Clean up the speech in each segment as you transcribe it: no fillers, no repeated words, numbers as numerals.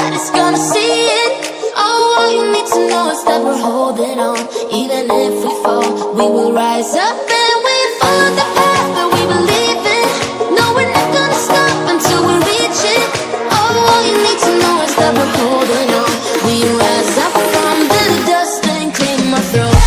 everybody's gonna see it. Oh, all you need to know is that we're holding on. Even if we fall, we will rise up and we follow the path that we believe in. No, we're not gonna stop until we reach it. Oh, all you need to know is that we're holding on. We rise up from the dust and clean my throat.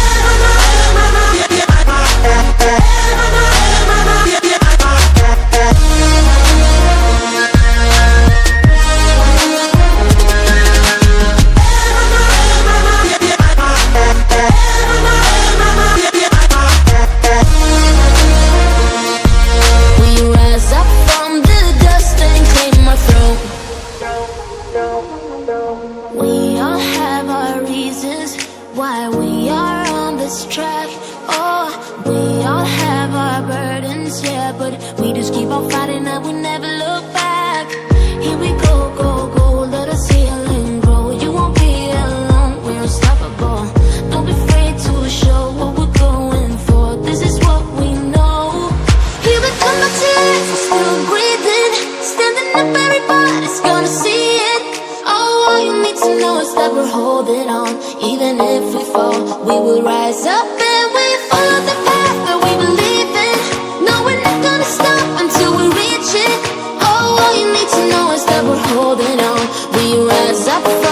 We all have our reasons why we are on this track. Oh, we all have our burdens, yeah, but we just keep on fighting and we never look back. Here we go, go, go, let us heal and grow. You won't be alone, we're unstoppable. Don't be afraid to show what we're going for. This is what we know. Here we come back to life, we're still breathing. Standing up, everybody's gonna see it. Oh, all you need to know is that we're holding on. Even if we fall, we will rise up and we follow the path that we believe in. No, we're not gonna stop until we reach it. Oh, all you need to know is that we're holding on. We rise up from